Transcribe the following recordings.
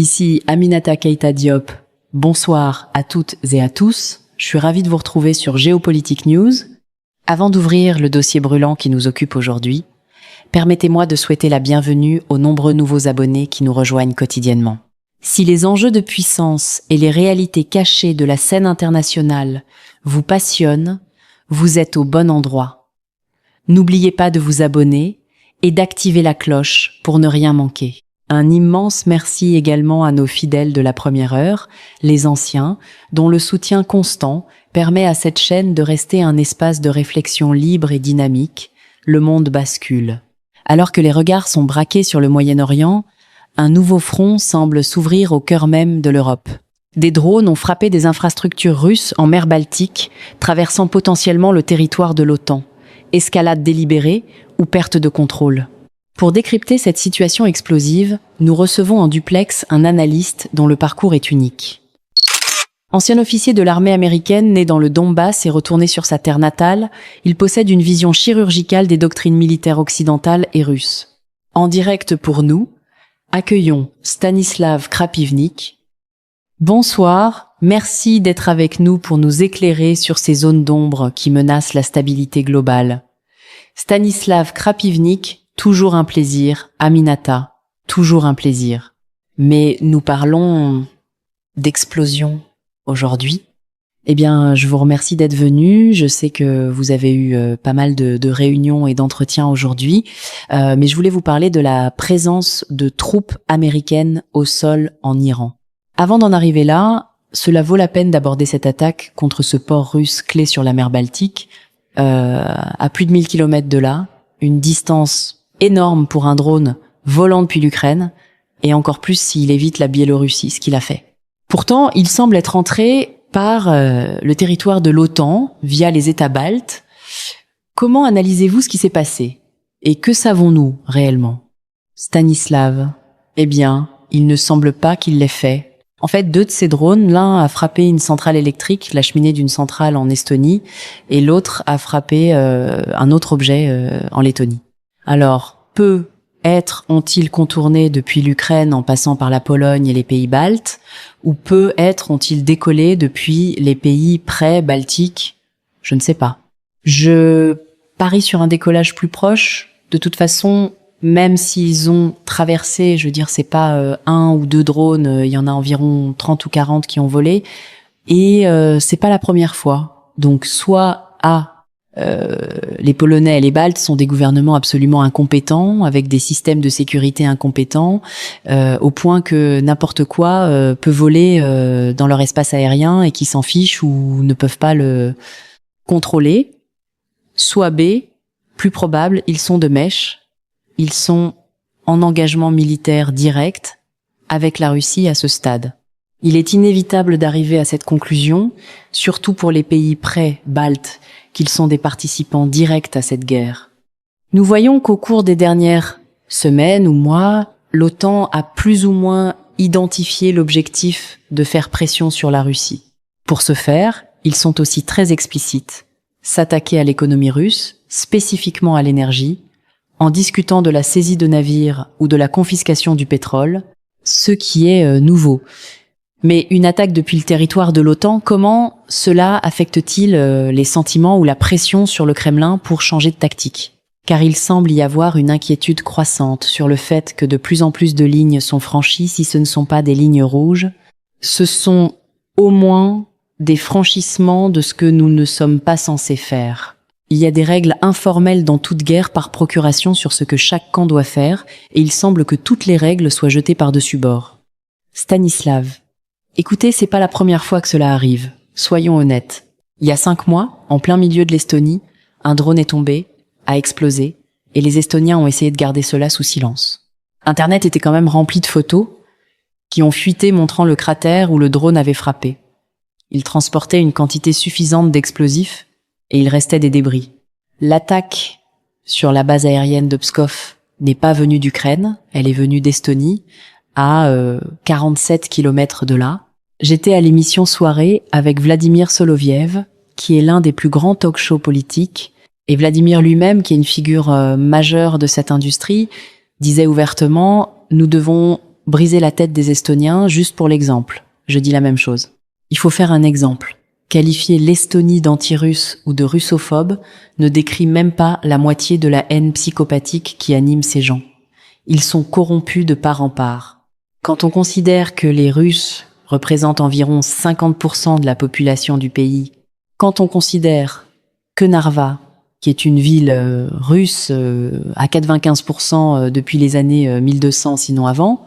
Ici Aminata Keita Diop. Bonsoir à toutes et à tous. Je suis ravie de vous retrouver sur Géopolitique News. Avant d'ouvrir le dossier brûlant qui nous occupe aujourd'hui, permettez-moi de souhaiter la bienvenue aux nombreux nouveaux abonnés qui nous rejoignent quotidiennement. Si les enjeux de puissance et les réalités cachées de la scène internationale vous passionnent, vous êtes au bon endroit. N'oubliez pas de vous abonner et d'activer la cloche pour ne rien manquer. Un immense merci également à nos fidèles de la première heure, les anciens, dont le soutien constant permet à cette chaîne de rester un espace de réflexion libre et dynamique. Le monde bascule. Alors que les regards sont braqués sur le Moyen-Orient, un nouveau front semble s'ouvrir au cœur même de l'Europe. Des drones ont frappé des infrastructures russes en mer Baltique, traversant potentiellement le territoire de l'OTAN. Escalade délibérée ou perte de contrôle. Pour décrypter cette situation explosive, nous recevons en duplex un analyste dont le parcours est unique. Ancien officier de l'armée américaine né dans le Donbass et retourné sur sa terre natale, il possède une vision chirurgicale des doctrines militaires occidentales et russes. En direct pour nous, accueillons Stanislav Krapivnik. Bonsoir, merci d'être avec nous pour nous éclairer sur ces zones d'ombre qui menacent la stabilité globale. Stanislav Krapivnik, toujours un plaisir. Aminata, toujours un plaisir. Mais nous parlons d'explosion aujourd'hui. Eh bien, je vous remercie d'être venu. Je sais que vous avez eu pas mal de réunions et d'entretiens aujourd'hui, mais je voulais vous parler de la présence de troupes américaines au sol en Iran. Avant d'en arriver là, cela vaut la peine d'aborder cette attaque contre ce port russe clé sur la mer Baltique, à plus de 1000 km de là, une distance énorme pour un drone volant depuis l'Ukraine, et encore plus s'il évite la Biélorussie, ce qu'il a fait. Pourtant, il semble être entré par le territoire de l'OTAN, via les États baltes. Comment analysez-vous ce qui s'est passé? Et que savons-nous réellement? Stanislav, eh bien, il ne semble pas qu'il l'ait fait. En fait, 2 de ces drones, l'un a frappé une centrale électrique, la cheminée d'une centrale en Estonie, et l'autre a frappé un autre objet en Lettonie. Alors, peut-être ont-ils contourné depuis l'Ukraine en passant par la Pologne et les pays baltes, ou peut-être ont-ils décollé depuis les pays pré-baltiques? Je ne sais pas. Je parie sur un décollage plus proche. De toute façon, même s'ils ont traversé, je veux dire, c'est pas 1 ou 2 drones, il y en a environ 30 ou 40 qui ont volé, et c'est pas la première fois. Donc, soit les Polonais et les Baltes sont des gouvernements absolument incompétents, avec des systèmes de sécurité incompétents, au point que n'importe quoi peut voler dans leur espace aérien et qu'ils s'en fichent ou ne peuvent pas le contrôler. Soit B, plus probable, ils sont de mèche, ils sont en engagement militaire direct avec la Russie à ce stade. Il est inévitable d'arriver à cette conclusion, surtout pour les pays pré-baltes, qu'ils sont des participants directs à cette guerre. Nous voyons qu'au cours des dernières semaines ou mois, l'OTAN a plus ou moins identifié l'objectif de faire pression sur la Russie. Pour ce faire, ils sont aussi très explicites. S'attaquer à l'économie russe, spécifiquement à l'énergie, en discutant de la saisie de navires ou de la confiscation du pétrole, ce qui est nouveau. Mais une attaque depuis le territoire de l'OTAN, comment cela affecte-t-il les sentiments ou la pression sur le Kremlin pour changer de tactique? Car il semble y avoir une inquiétude croissante sur le fait que de plus en plus de lignes sont franchies, si ce ne sont pas des lignes rouges. Ce sont au moins des franchissements de ce que nous ne sommes pas censés faire. Il y a des règles informelles dans toute guerre par procuration sur ce que chaque camp doit faire, et il semble que toutes les règles soient jetées par-dessus bord. Stanislav, écoutez, c'est pas la première fois que cela arrive. Soyons honnêtes. Il y a 5 mois, en plein milieu de l'Estonie, un drone est tombé, a explosé, et les Estoniens ont essayé de garder cela sous silence. Internet était quand même rempli de photos qui ont fuité montrant le cratère où le drone avait frappé. Il transportait une quantité suffisante d'explosifs et il restait des débris. L'attaque sur la base aérienne de Pskov n'est pas venue d'Ukraine, elle est venue d'Estonie, à 47 km de là. J'étais à l'émission Soirée avec Vladimir Soloviev, qui est l'un des plus grands talk-shows politiques, et Vladimir lui-même, qui est une figure majeure de cette industrie, disait ouvertement « Nous devons briser la tête des Estoniens juste pour l'exemple. Je dis la même chose. Il faut faire un exemple. Qualifier l'Estonie d'anti-russe ou de russophobe ne décrit même pas la moitié de la haine psychopathique qui anime ces gens. Ils sont corrompus de part en part. Quand on considère que les Russes représentent environ 50% de la population du pays, quand on considère que Narva, qui est une ville russe à 95% depuis les années 1200 sinon avant,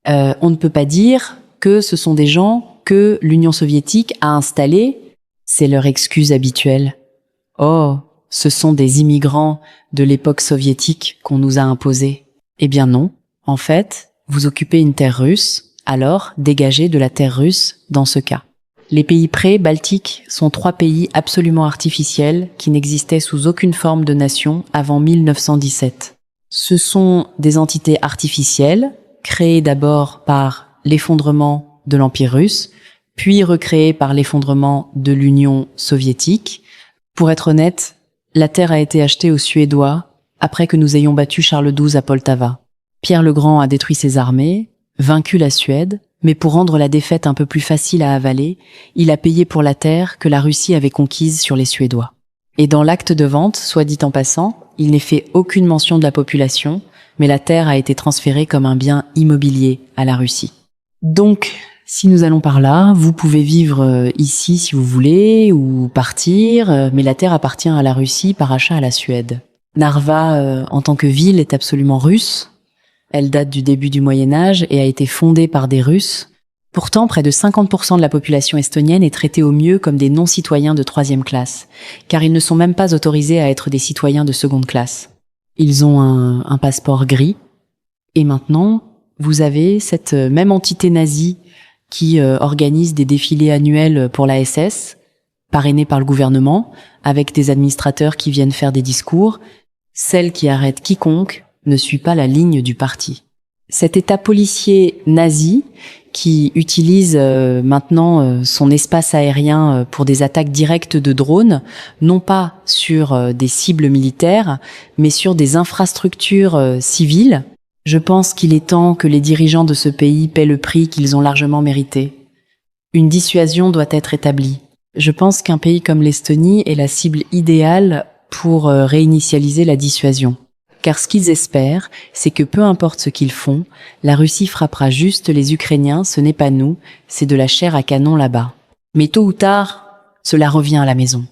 on ne peut pas dire que ce sont des gens que l'Union soviétique a installés. C'est leur excuse habituelle. Oh, ce sont des immigrants de l'époque soviétique qu'on nous a imposés. Eh bien non, en fait, vous occupez une terre russe, alors dégagez de la terre russe dans ce cas. Les pays pré-baltiques sont 3 pays absolument artificiels qui n'existaient sous aucune forme de nation avant 1917. Ce sont des entités artificielles, créées d'abord par l'effondrement de l'Empire russe, puis recréées par l'effondrement de l'Union soviétique. Pour être honnête, la terre a été achetée aux Suédois après que nous ayons battu Charles XII à Poltava. Pierre le Grand a détruit ses armées, vaincu la Suède, mais pour rendre la défaite un peu plus facile à avaler, il a payé pour la terre que la Russie avait conquise sur les Suédois. Et dans l'acte de vente, soit dit en passant, il n'est fait aucune mention de la population, mais la terre a été transférée comme un bien immobilier à la Russie. Donc, si nous allons par là, vous pouvez vivre ici si vous voulez, ou partir, mais la terre appartient à la Russie par achat à la Suède. Narva, en tant que ville, est absolument russe. Elle date du début du Moyen-Âge et a été fondée par des Russes. Pourtant, près de 50% de la population estonienne est traitée au mieux comme des non-citoyens de 3e classe, car ils ne sont même pas autorisés à être des citoyens de 2e classe. Ils ont un passeport gris. Et maintenant, vous avez cette même entité nazie qui organise des défilés annuels pour la SS, parrainés par le gouvernement, avec des administrateurs qui viennent faire des discours. Celle qui arrête quiconque ne suit pas la ligne du parti. Cet État policier nazi qui utilise maintenant son espace aérien pour des attaques directes de drones, non pas sur des cibles militaires, mais sur des infrastructures civiles. Je pense qu'il est temps que les dirigeants de ce pays paient le prix qu'ils ont largement mérité. Une dissuasion doit être établie. Je pense qu'un pays comme l'Estonie est la cible idéale pour réinitialiser la dissuasion. Car ce qu'ils espèrent, c'est que peu importe ce qu'ils font, la Russie frappera juste les Ukrainiens, ce n'est pas nous, c'est de la chair à canon là-bas. Mais tôt ou tard, cela revient à la maison.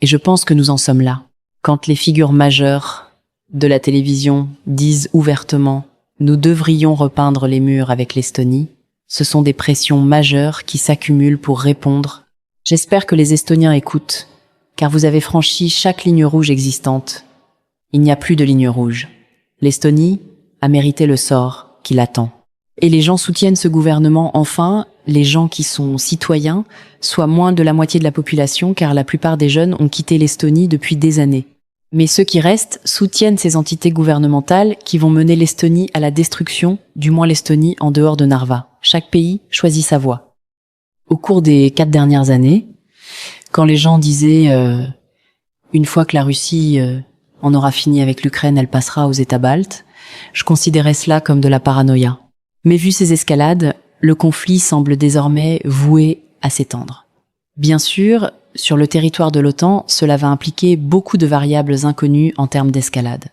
Et je pense que nous en sommes là. Quand les figures majeures de la télévision disent ouvertement « Nous devrions repeindre les murs avec l'Estonie », ce sont des pressions majeures qui s'accumulent pour répondre. J'espère que les Estoniens écoutent, car vous avez franchi chaque ligne rouge existante. Il n'y a plus de ligne rouge. L'Estonie a mérité le sort qui l'attend. Et les gens soutiennent ce gouvernement, enfin, les gens qui sont citoyens, soit moins de la moitié de la population, car la plupart des jeunes ont quitté l'Estonie depuis des années. Mais ceux qui restent soutiennent ces entités gouvernementales qui vont mener l'Estonie à la destruction, du moins l'Estonie en dehors de Narva. Chaque pays choisit sa voie. Au cours des 4 dernières années, quand les gens disaient une fois que la Russie en aura fini avec l'Ukraine, elle passera aux États baltes, je considérais cela comme de la paranoïa. Mais vu ces escalades, le conflit semble désormais voué à s'étendre. Bien sûr, sur le territoire de l'OTAN, cela va impliquer beaucoup de variables inconnues en termes d'escalade.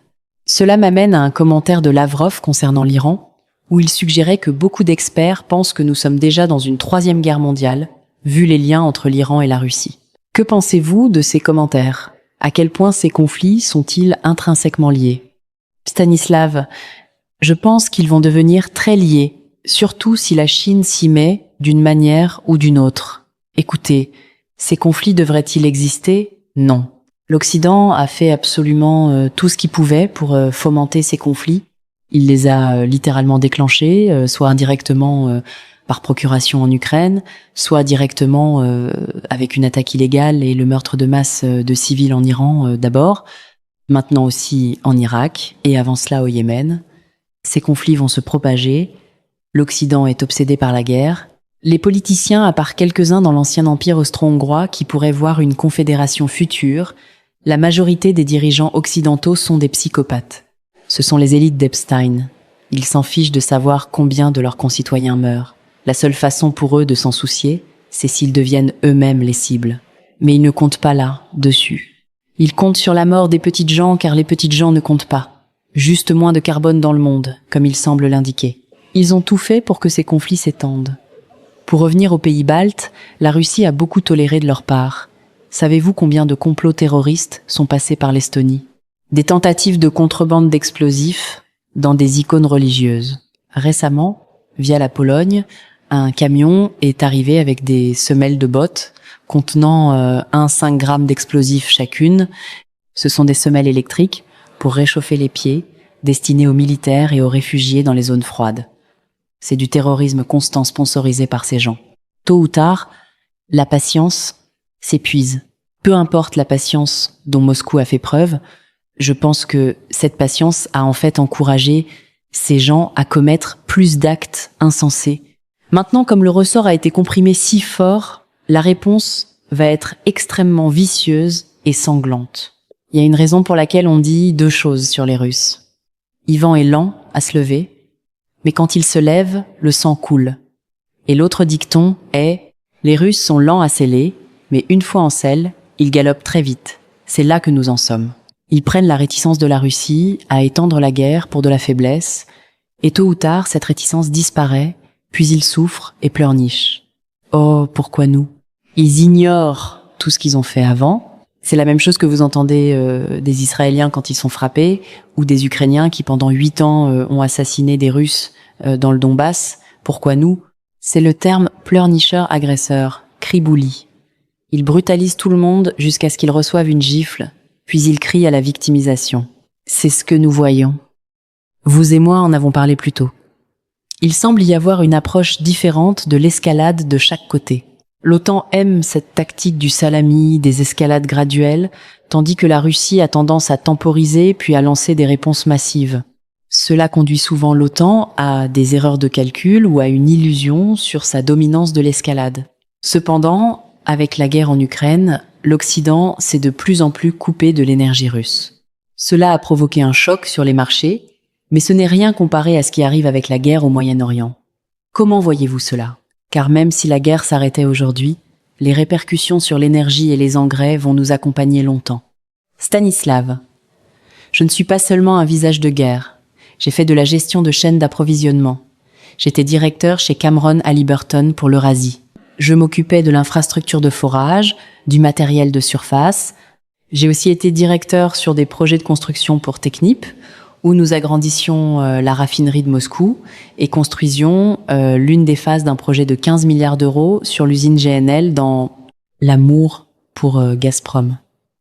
Cela m'amène à un commentaire de Lavrov concernant l'Iran, où il suggérait que beaucoup d'experts pensent que nous sommes déjà dans une 3e guerre mondiale, vu les liens entre l'Iran et la Russie. Que pensez-vous de ces commentaires ? À quel point ces conflits sont-ils intrinsèquement liés ? Stanislav, je pense qu'ils vont devenir très liés, surtout si la Chine s'y met d'une manière ou d'une autre. Écoutez, ces conflits devraient-ils exister ? Non. L'Occident a fait absolument tout ce qu'il pouvait pour fomenter ces conflits. Il les a littéralement déclenchés, soit indirectement par procuration en Ukraine, soit directement avec une attaque illégale et le meurtre de masse de civils en Iran d'abord, maintenant aussi en Irak et avant cela au Yémen. Ces conflits vont se propager, l'Occident est obsédé par la guerre. Les politiciens, à part quelques-uns dans l'ancien empire austro-hongrois qui pourraient voir une confédération future, la majorité des dirigeants occidentaux sont des psychopathes. Ce sont les élites d'Epstein. Ils s'en fichent de savoir combien de leurs concitoyens meurent. La seule façon pour eux de s'en soucier, c'est s'ils deviennent eux-mêmes les cibles. Mais ils ne comptent pas là, dessus. Ils comptent sur la mort des petites gens car les petites gens ne comptent pas. Juste moins de carbone dans le monde, comme ils semblent l'indiquer. Ils ont tout fait pour que ces conflits s'étendent. Pour revenir aux pays baltes, la Russie a beaucoup toléré de leur part. Savez-vous combien de complots terroristes sont passés par l'Estonie? Des tentatives de contrebande d'explosifs dans des icônes religieuses. Récemment, via la Pologne, un camion est arrivé avec des semelles de bottes contenant 1,5 g d'explosifs chacune. Ce sont des semelles électriques pour réchauffer les pieds, destinées aux militaires et aux réfugiés dans les zones froides. C'est du terrorisme constant sponsorisé par ces gens. Tôt ou tard, la patience s'épuise. Peu importe la patience dont Moscou a fait preuve, je pense que cette patience a en fait encouragé ces gens à commettre plus d'actes insensés. Maintenant, comme le ressort a été comprimé si fort, la réponse va être extrêmement vicieuse et sanglante. Il y a une raison pour laquelle on dit 2 choses sur les Russes. Ivan est lent à se lever, mais quand il se lève, le sang coule. Et l'autre dicton est « Les Russes sont lents à sceller, mais une fois en selle, ils galopent très vite. C'est là que nous en sommes. » Ils prennent la réticence de la Russie à étendre la guerre pour de la faiblesse, et tôt ou tard, cette réticence disparaît, puis ils souffrent et pleurnichent. Oh, pourquoi nous? Ils ignorent tout ce qu'ils ont fait avant. C'est la même chose que vous entendez des Israéliens quand ils sont frappés, ou des Ukrainiens qui pendant 8 ans ont assassiné des Russes dans le Donbass. Pourquoi nous? C'est le terme pleurnicheur-agresseur, kribouli. Ils brutalisent tout le monde jusqu'à ce qu'ils reçoivent une gifle, puis ils crient à la victimisation. C'est ce que nous voyons. Vous et moi en avons parlé plus tôt. Il semble y avoir une approche différente de l'escalade de chaque côté. L'OTAN aime cette tactique du salami, des escalades graduelles, tandis que la Russie a tendance à temporiser puis à lancer des réponses massives. Cela conduit souvent l'OTAN à des erreurs de calcul ou à une illusion sur sa dominance de l'escalade. Cependant, avec la guerre en Ukraine, l'Occident s'est de plus en plus coupé de l'énergie russe. Cela a provoqué un choc sur les marchés, mais ce n'est rien comparé à ce qui arrive avec la guerre au Moyen-Orient. Comment voyez-vous cela? Car même si la guerre s'arrêtait aujourd'hui, les répercussions sur l'énergie et les engrais vont nous accompagner longtemps. Stanislav. Je ne suis pas seulement un visage de guerre. J'ai fait de la gestion de chaînes d'approvisionnement. J'étais directeur chez Cameron Halliburton pour l'Eurasie. Je m'occupais de l'infrastructure de forage, du matériel de surface. J'ai aussi été directeur sur des projets de construction pour Technip, où nous agrandissions la raffinerie de Moscou et construisions l'une des phases d'un projet de 15 milliards d'euros sur l'usine GNL dans l'Amour pour Gazprom.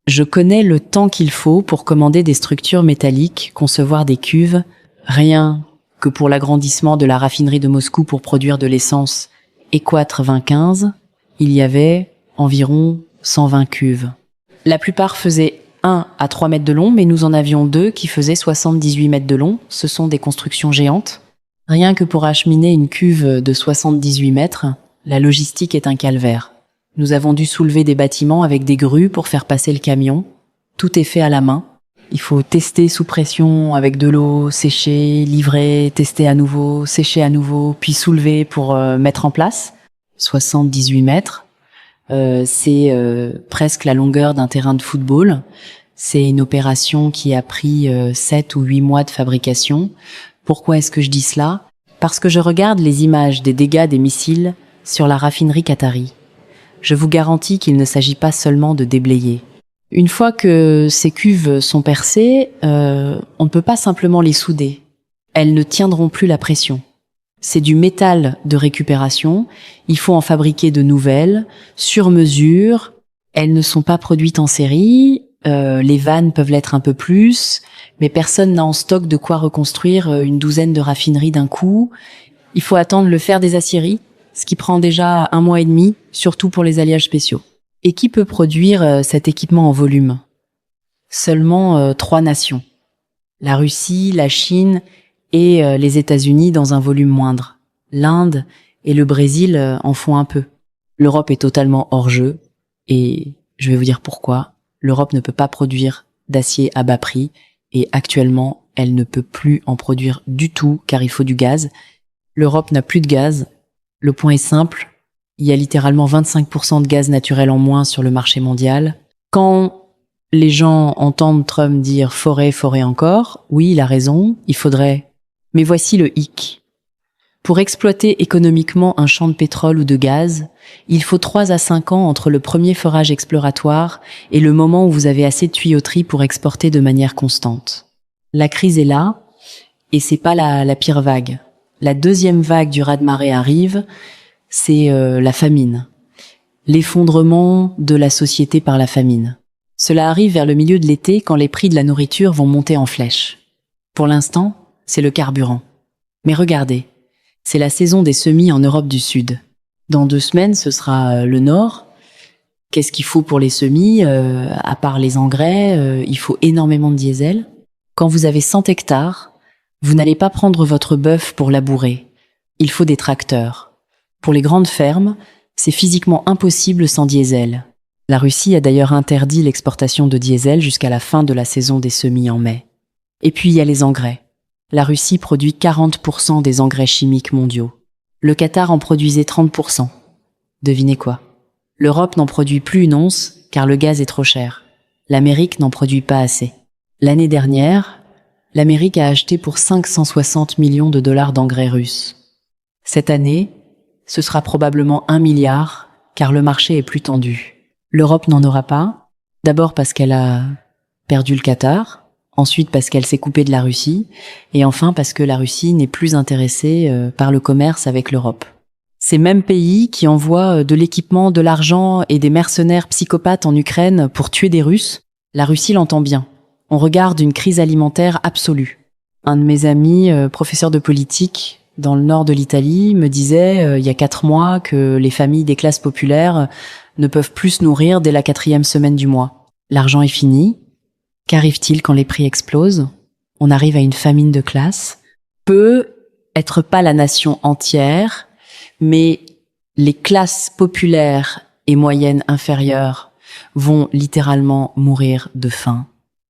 Je connais le temps qu'il faut pour commander des structures métalliques, concevoir des cuves, rien que pour l'agrandissement de la raffinerie de Moscou pour produire de l'essence Equatre 2015, il y avait environ 120 cuves. La plupart faisaient 1 à 3 mètres de long, mais nous en avions 2 qui faisaient 78 mètres de long. Ce sont des constructions géantes. Rien que pour acheminer une cuve de 78 mètres, la logistique est un calvaire. Nous avons dû soulever des bâtiments avec des grues pour faire passer le camion. Tout est fait à la main. Il faut tester sous pression avec de l'eau, sécher, livrer, tester à nouveau, sécher à nouveau, puis soulever pour mettre en place. 78 mètres. C'est presque la longueur d'un terrain de football. C'est une opération qui a pris 7 ou 8 mois de fabrication. Pourquoi est-ce que je dis cela? Parce que je regarde les images des dégâts des missiles sur la raffinerie qatari. Je vous garantis qu'il ne s'agit pas seulement de déblayer. Une fois que ces cuves sont percées, on ne peut pas simplement les souder. Elles ne tiendront plus la pression. C'est du métal de récupération, il faut en fabriquer de nouvelles, sur mesure, elles ne sont pas produites en série, les vannes peuvent l'être un peu plus, mais personne n'a en stock de quoi reconstruire une douzaine de raffineries d'un coup. Il faut attendre le fer des aciéries, ce qui prend déjà 1 mois et demi, surtout pour les alliages spéciaux. Et qui peut produire cet équipement en volume? Seulement 3 nations. La Russie, la Chine et les États-Unis dans un volume moindre. L'Inde et le Brésil en font un peu. L'Europe est totalement hors jeu et je vais vous dire pourquoi. L'Europe ne peut pas produire d'acier à bas prix et actuellement, elle ne peut plus en produire du tout car il faut du gaz. L'Europe n'a plus de gaz. Le point est simple, il y a littéralement 25% de gaz naturel en moins sur le marché mondial. Quand les gens entendent Trump dire forêt, forêt encore, oui, il a raison, il faudrait. Mais voici le hic. Pour exploiter économiquement un champ de pétrole ou de gaz, il faut 3 à 5 ans entre le premier forage exploratoire et le moment où vous avez assez de tuyauterie pour exporter de manière constante. La crise est là, et c'est pas la pire vague. La deuxième vague du raz-de-marée arrive, c'est la famine. L'effondrement de la société par la famine. Cela arrive vers le milieu de l'été quand les prix de la nourriture vont monter en flèche. Pour l'instant, c'est le carburant. Mais regardez, c'est la saison des semis en Europe du Sud. Dans 2 semaines, ce sera le Nord. Qu'est-ce qu'il faut pour les semis à part les engrais, il faut énormément de diesel. Quand vous avez 100 hectares, vous n'allez pas prendre votre bœuf pour labourer. Il faut des tracteurs. Pour les grandes fermes, c'est physiquement impossible sans diesel. La Russie a d'ailleurs interdit l'exportation de diesel jusqu'à la fin de la saison des semis en mai. Et puis il y a les engrais. La Russie produit 40% des engrais chimiques mondiaux. Le Qatar en produisait 30%. Devinez quoi? L'Europe n'en produit plus une once car le gaz est trop cher. L'Amérique n'en produit pas assez. L'année dernière, l'Amérique a acheté pour 560 millions de dollars d'engrais russes. Cette année, ce sera probablement 1 milliard car le marché est plus tendu. L'Europe n'en aura pas, d'abord parce qu'elle a perdu le Qatar, ensuite parce qu'elle s'est coupée de la Russie, et enfin parce que la Russie n'est plus intéressée par le commerce avec l'Europe. Ces mêmes pays qui envoient de l'équipement, de l'argent et des mercenaires psychopathes en Ukraine pour tuer des Russes, la Russie l'entend bien. On regarde une crise alimentaire absolue. Un de mes amis, professeur de politique dans le nord de l'Italie, me disait il y a 4 mois que les familles des classes populaires ne peuvent plus se nourrir dès la 4e semaine du mois. L'argent est fini. Qu'arrive-t-il quand les prix explosent? On arrive à une famine de classe. Peut être pas la nation entière, mais les classes populaires et moyennes inférieures vont littéralement mourir de faim.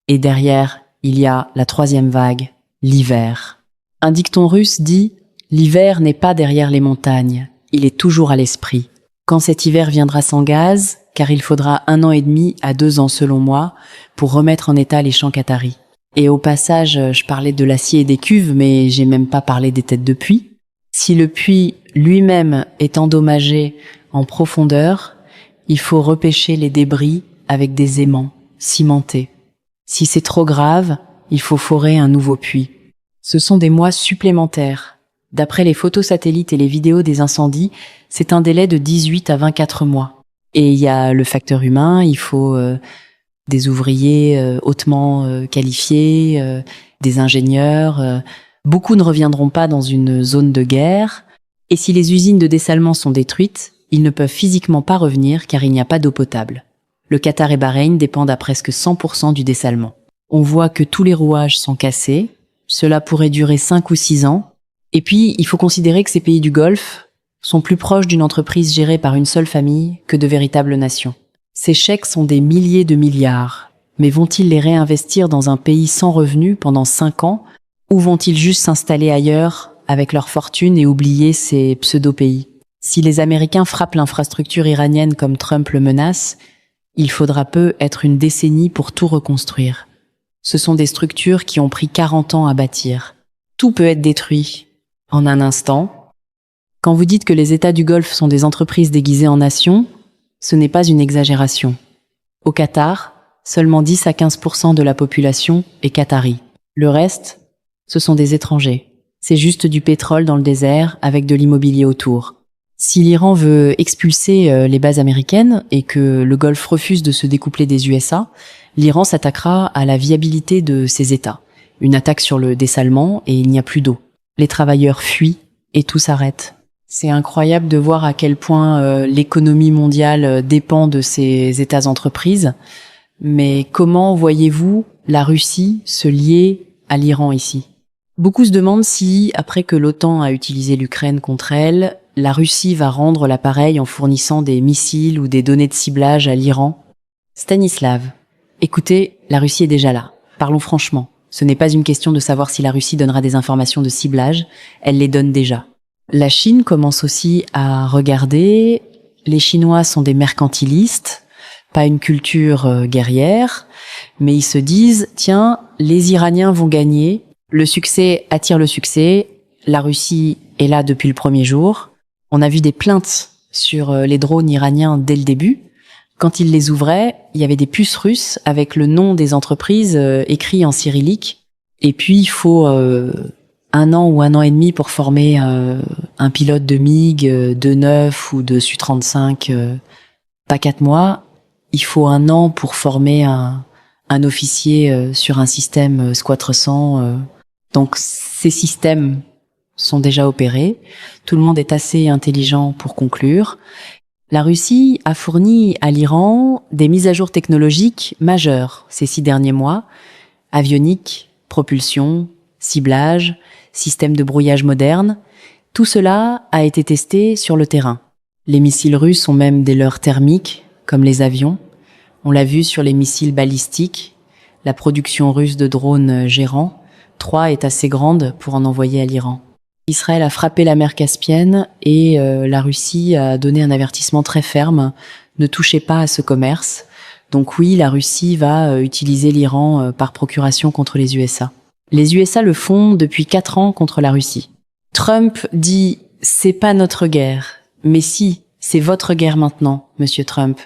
Et derrière, il y a la 3e vague, l'hiver. Un dicton russe dit « L'hiver n'est pas derrière les montagnes, il est toujours à l'esprit ». Quand cet hiver viendra sans gaz, car il faudra 1 an et demi à 2 ans selon moi pour remettre en état les champs qataris. Et au passage, je parlais de l'acier et des cuves, mais j'ai même pas parlé des têtes de puits. Si le puits lui-même est endommagé en profondeur, il faut repêcher les débris avec des aimants cimentés. Si c'est trop grave, il faut forer un nouveau puits. Ce sont des mois supplémentaires. D'après les photos satellites et les vidéos des incendies, c'est un délai de 18 à 24 mois. Et il y a le facteur humain, il faut des ouvriers hautement qualifiés, des ingénieurs. Beaucoup ne reviendront pas dans une zone de guerre. Et si les usines de dessalement sont détruites, ils ne peuvent physiquement pas revenir car il n'y a pas d'eau potable. Le Qatar et Bahreïn dépendent à presque 100% du dessalement. On voit que tous les rouages sont cassés. Cela pourrait durer 5 ou 6 ans. Et puis, il faut considérer que ces pays du Golfe sont plus proches d'une entreprise gérée par une seule famille que de véritables nations. Ces chèques sont des milliers de milliards. Mais vont-ils les réinvestir dans un pays sans revenus pendant 5 ans ou vont-ils juste s'installer ailleurs avec leur fortune et oublier ces pseudo-pays? Si les Américains frappent l'infrastructure iranienne comme Trump le menace, il faudra peu être une décennie pour tout reconstruire. Ce sont des structures qui ont pris 40 ans à bâtir. Tout peut être détruit en un instant. Quand vous dites que les États du Golfe sont des entreprises déguisées en nations, ce n'est pas une exagération. Au Qatar, seulement 10 à 15% de la population est qatari. Le reste, ce sont des étrangers. C'est juste du pétrole dans le désert avec de l'immobilier autour. Si l'Iran veut expulser les bases américaines et que le Golfe refuse de se découpler des USA, l'Iran s'attaquera à la viabilité de ces États. Une attaque sur le dessalement et il n'y a plus d'eau. Les travailleurs fuient et tout s'arrête. C'est incroyable de voir à quel point l'économie mondiale dépend de ces États-entreprises. Mais comment voyez-vous la Russie se lier à l'Iran ici? Beaucoup se demandent si, après que l'OTAN a utilisé l'Ukraine contre elle, la Russie va rendre l'appareil en fournissant des missiles ou des données de ciblage à l'Iran. Stanislav, écoutez, la Russie est déjà là. Parlons franchement. Ce n'est pas une question de savoir si la Russie donnera des informations de ciblage, elle les donne déjà. La Chine commence aussi à regarder. Les Chinois sont des mercantilistes, pas une culture guerrière, mais ils se disent, tiens, les Iraniens vont gagner, le succès attire le succès, la Russie est là depuis le premier jour. On a vu des plaintes sur les drones iraniens dès le début. Quand ils les ouvraient, il y avait des puces russes avec le nom des entreprises écrit en cyrillique. Et puis, il faut 1 an ou 1 an et demi pour former un pilote de MiG, de 9 ou de Su-35, pas 4 mois. Il faut 1 an pour former un officier sur un système SQUAD-300. Donc, ces systèmes sont déjà opérés. Tout le monde est assez intelligent pour conclure. La Russie a fourni à l'Iran des mises à jour technologiques majeures ces 6 derniers mois. Avionique, propulsion, ciblage, système de brouillage moderne. Tout cela a été testé sur le terrain. Les missiles russes ont même des leurres thermiques, comme les avions. On l'a vu sur les missiles balistiques. La production russe de drones gérants, 3 est assez grande pour en envoyer à l'Iran. Israël a frappé la mer Caspienne et la Russie a donné un avertissement très ferme. Ne touchez pas à ce commerce. Donc oui, la Russie va utiliser l'Iran par procuration contre les USA. Les USA le font depuis 4 ans contre la Russie. Trump dit « c'est pas notre guerre ». Mais si, c'est votre guerre maintenant, monsieur Trump,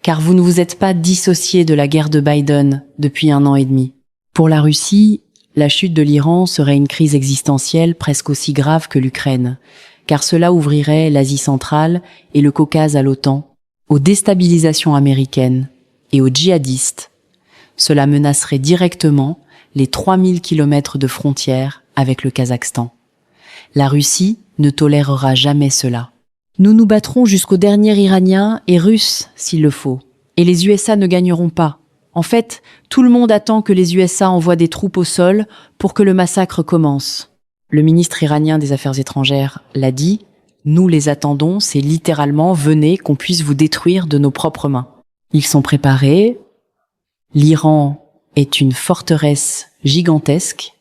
car vous ne vous êtes pas dissocié de la guerre de Biden depuis 1 an et demi. Pour la Russie, la chute de l'Iran serait une crise existentielle presque aussi grave que l'Ukraine, car cela ouvrirait l'Asie centrale et le Caucase à l'OTAN, aux déstabilisations américaines et aux djihadistes. Cela menacerait directement les 3000 kilomètres de frontières avec le Kazakhstan. La Russie ne tolérera jamais cela. Nous nous battrons jusqu'au dernier Iranien et Russe s'il le faut, et les USA ne gagneront pas. En fait, tout le monde attend que les USA envoient des troupes au sol pour que le massacre commence. Le ministre iranien des Affaires étrangères l'a dit, « Nous les attendons, c'est littéralement « venez qu'on puisse vous détruire de nos propres mains ». Ils sont préparés. L'Iran est une forteresse gigantesque.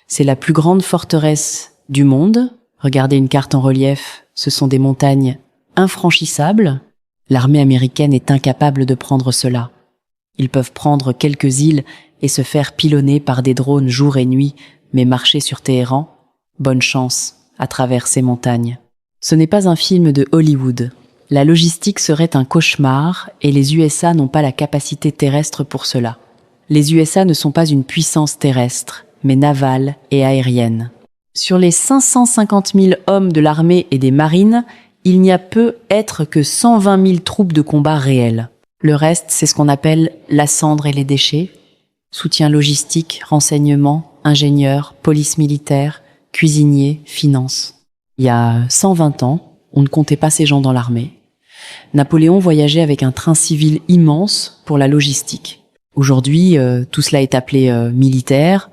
C'est la plus grande forteresse du monde. Regardez une carte en relief, ce sont des montagnes infranchissables. L'armée américaine est incapable de prendre cela. Ils peuvent prendre quelques îles et se faire pilonner par des drones jour et nuit, mais marcher sur Téhéran, bonne chance à travers ces montagnes. Ce n'est pas un film de Hollywood. La logistique serait un cauchemar et les USA n'ont pas la capacité terrestre pour cela. Les USA ne sont pas une puissance terrestre, mais navale et aérienne. Sur les 550 000 hommes de l'armée et des marines, il n'y a peut être que 120 000 troupes de combat réelles. Le reste, c'est ce qu'on appelle la cendre et les déchets, soutien logistique, renseignement, ingénieurs, police militaire, cuisiniers, finances. Il y a 120 ans, on ne comptait pas ces gens dans l'armée. Napoléon voyageait avec un train civil immense pour la logistique. Aujourd'hui, tout cela est appelé militaire,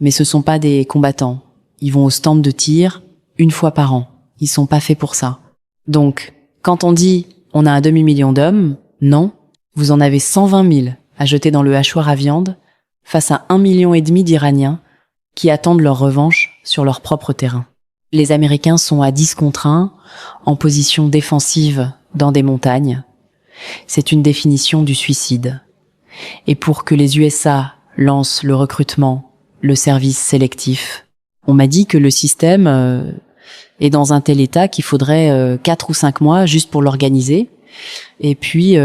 mais ce sont pas des combattants. Ils vont au stand de tir 1 fois par an. Ils sont pas faits pour ça. Donc, quand on dit on a un demi-million d'hommes, non, vous en avez 120 000 à jeter dans le hachoir à viande face à 1,5 million d'Iraniens qui attendent leur revanche sur leur propre terrain. Les Américains sont à 10 contre 1, en position défensive dans des montagnes. C'est une définition du suicide. Et pour que les USA lancent le recrutement, le service sélectif, on m'a dit que le système est dans un tel état qu'il faudrait 4 ou 5 mois juste pour l'organiser. Et puis,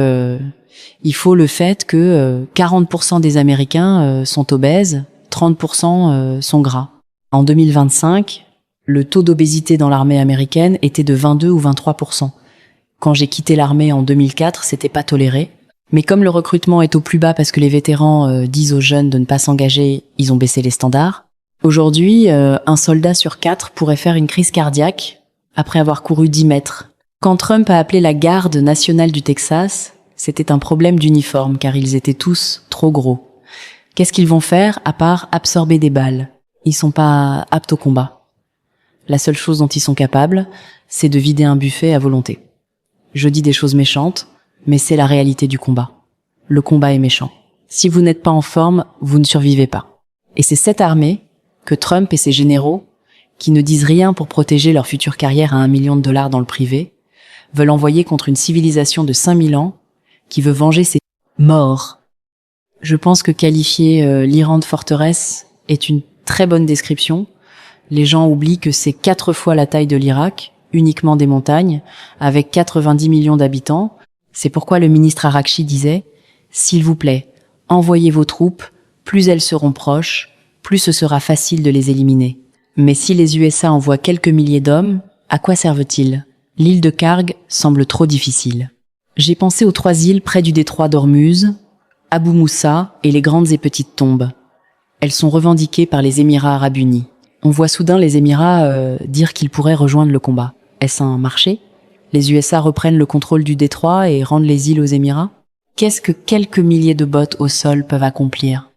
il faut le fait que 40% des Américains sont obèses, 30% sont gras. En 2025, le taux d'obésité dans l'armée américaine était de 22 ou 23%. Quand j'ai quitté l'armée en 2004, c'était pas toléré. Mais comme le recrutement est au plus bas parce que les vétérans disent aux jeunes de ne pas s'engager, ils ont baissé les standards. Aujourd'hui, un soldat sur 4 pourrait faire une crise cardiaque après avoir couru 10 mètres. Quand Trump a appelé la garde nationale du Texas, c'était un problème d'uniforme car ils étaient tous trop gros. Qu'est-ce qu'ils vont faire à part absorber des balles? Ils sont pas aptes au combat. La seule chose dont ils sont capables, c'est de vider un buffet à volonté. Je dis des choses méchantes, mais c'est la réalité du combat. Le combat est méchant. Si vous n'êtes pas en forme, vous ne survivez pas. Et c'est cette armée que Trump et ses généraux, qui ne disent rien pour protéger leur future carrière à $1 million dans le privé, veulent envoyer contre une civilisation de 5000 ans qui veut venger ses morts. Je pense que qualifier l'Iran de forteresse est une très bonne description. Les gens oublient que c'est 4 fois la taille de l'Irak, uniquement des montagnes, avec 90 millions d'habitants. C'est pourquoi le ministre Arakchi disait « S'il vous plaît, envoyez vos troupes, plus elles seront proches, plus ce sera facile de les éliminer. » Mais si les USA envoient quelques milliers d'hommes, à quoi servent-ils? L'île de Karg semble trop difficile. J'ai pensé aux 3 îles près du détroit d'Ormuz, Abu Moussa et les grandes et petites tombes. Elles sont revendiquées par les Émirats arabes unis. On voit soudain les Émirats dire qu'ils pourraient rejoindre le combat. Est-ce un marché? Les USA reprennent le contrôle du détroit et rendent les îles aux Émirats? Qu'est-ce que quelques milliers de bottes au sol peuvent accomplir?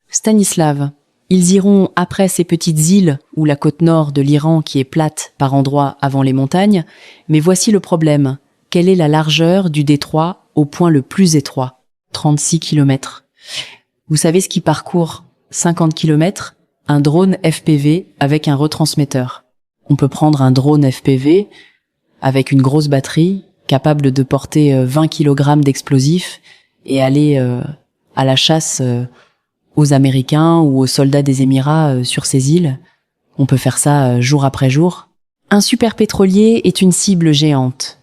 Stanislav, ils iront après ces petites îles ou la côte nord de l'Iran qui est plate par endroits avant les montagnes, mais voici le problème. Quelle est la largeur du détroit au point le plus étroit? 36 km. Vous savez ce qui parcourt 50 km? Un drone FPV avec un retransmetteur. On peut prendre un drone FPV avec une grosse batterie capable de porter 20 kg d'explosifs et aller à la chasse aux Américains ou aux soldats des Émirats sur ces îles. On peut faire ça jour après jour. Un super pétrolier est une cible géante.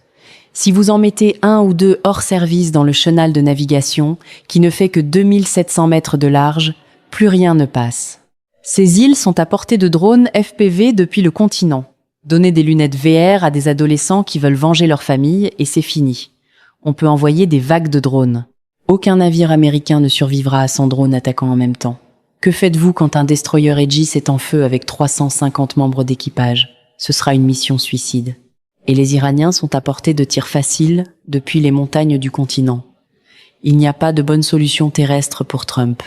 Si vous en mettez 1 ou 2 hors service dans le chenal de navigation, qui ne fait que 2700 mètres de large, plus rien ne passe. Ces îles sont à portée de drones FPV depuis le continent. Donnez des lunettes VR à des adolescents qui veulent venger leur famille et c'est fini. On peut envoyer des vagues de drones. Aucun navire américain ne survivra à 100 drones attaquant en même temps. Que faites-vous quand un destroyer Aegis est en feu avec 350 membres d'équipage? Ce sera une mission suicide. Et les Iraniens sont à portée de tir facile depuis les montagnes du continent. Il n'y a pas de bonne solution terrestre pour Trump.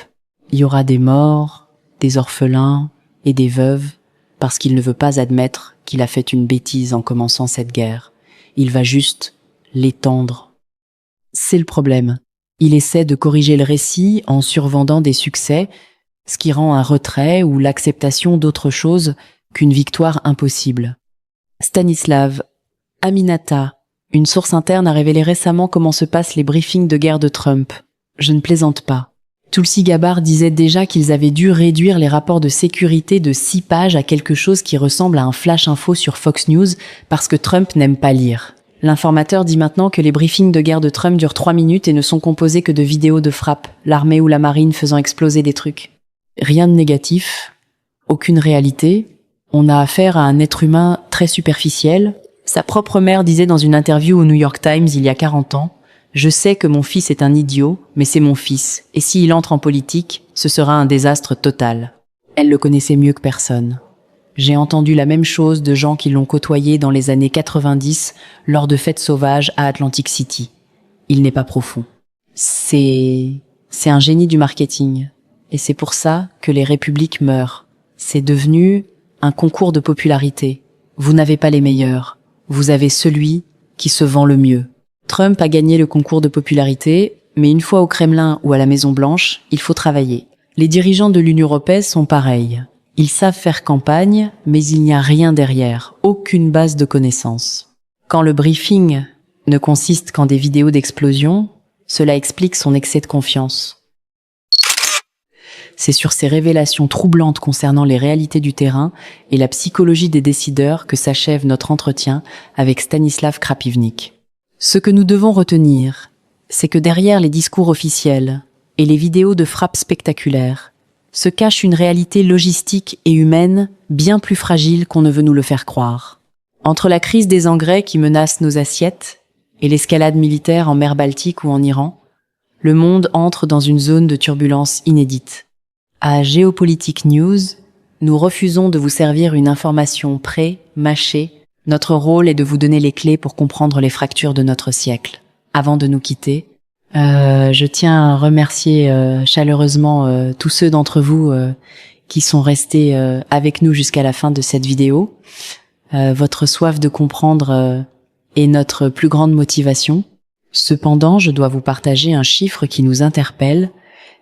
Il y aura des morts, des orphelins et des veuves parce qu'il ne veut pas admettre qu'il a fait une bêtise en commençant cette guerre. Il va juste l'étendre. C'est le problème. Il essaie de corriger le récit en survendant des succès, ce qui rend un retrait ou l'acceptation d'autre chose qu'une victoire impossible. Stanislav, Aminata, une source interne a révélé récemment comment se passent les briefings de guerre de Trump. Je ne plaisante pas. Tulsi Gabbard disait déjà qu'ils avaient dû réduire les rapports de sécurité de 6 pages à quelque chose qui ressemble à un flash info sur Fox News parce que Trump n'aime pas lire. L'informateur dit maintenant que les briefings de guerre de Trump durent 3 minutes et ne sont composés que de vidéos de frappe, l'armée ou la marine faisant exploser des trucs. Rien de négatif, aucune réalité. On a affaire à un être humain très superficiel. Sa propre mère disait dans une interview au New York Times il y a 40 ans « Je sais que mon fils est un idiot, mais c'est mon fils, et s'il entre en politique, ce sera un désastre total. » Elle le connaissait mieux que personne. J'ai entendu la même chose de gens qui l'ont côtoyé dans les années 90 lors de fêtes sauvages à Atlantic City. Il n'est pas profond. C'est un génie du marketing. Et c'est pour ça que les républiques meurent. C'est devenu un concours de popularité. Vous n'avez pas les meilleurs. Vous avez celui qui se vend le mieux. Trump a gagné le concours de popularité, mais une fois au Kremlin ou à la Maison-Blanche, il faut travailler. Les dirigeants de l'Union européenne sont pareils. Ils savent faire campagne, mais il n'y a rien derrière, aucune base de connaissances. Quand le briefing ne consiste qu'en des vidéos d'explosion, cela explique son excès de confiance. C'est sur ces révélations troublantes concernant les réalités du terrain et la psychologie des décideurs que s'achève notre entretien avec Stanislav Krapivnik. Ce que nous devons retenir, c'est que derrière les discours officiels et les vidéos de frappes spectaculaires, se cache une réalité logistique et humaine bien plus fragile qu'on ne veut nous le faire croire. Entre la crise des engrais qui menace nos assiettes et l'escalade militaire en mer Baltique ou en Iran, le monde entre dans une zone de turbulence inédite. À Géopolitique News, nous refusons de vous servir une information pré-mâchée. Notre rôle est de vous donner les clés pour comprendre les fractures de notre siècle. Avant de nous quitter, je tiens à remercier chaleureusement tous ceux d'entre vous qui sont restés avec nous jusqu'à la fin de cette vidéo. Votre soif de comprendre est notre plus grande motivation. Cependant, je dois vous partager un chiffre qui nous interpelle.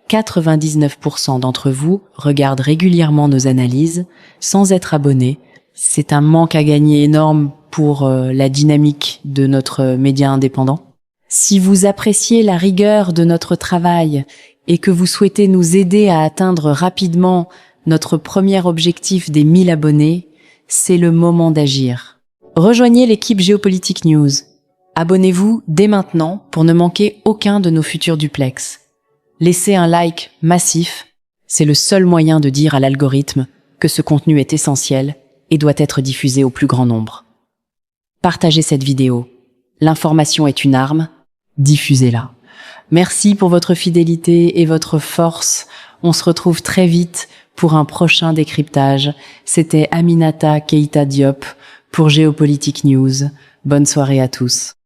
99% d'entre vous regardent régulièrement nos analyses sans être abonnés. C'est un manque à gagner énorme pour la dynamique de notre média indépendant. Si vous appréciez la rigueur de notre travail et que vous souhaitez nous aider à atteindre rapidement notre premier objectif des 1000 abonnés, c'est le moment d'agir. Rejoignez l'équipe Géopolitique News. Abonnez-vous dès maintenant pour ne manquer aucun de nos futurs duplex. Laissez un like massif, c'est le seul moyen de dire à l'algorithme que ce contenu est essentiel et doit être diffusé au plus grand nombre. Partagez cette vidéo. L'information est une arme, diffusez-la. Merci pour votre fidélité et votre force. On se retrouve très vite pour un prochain décryptage. C'était Aminata Keita Diop pour Géopolitique News. Bonne soirée à tous.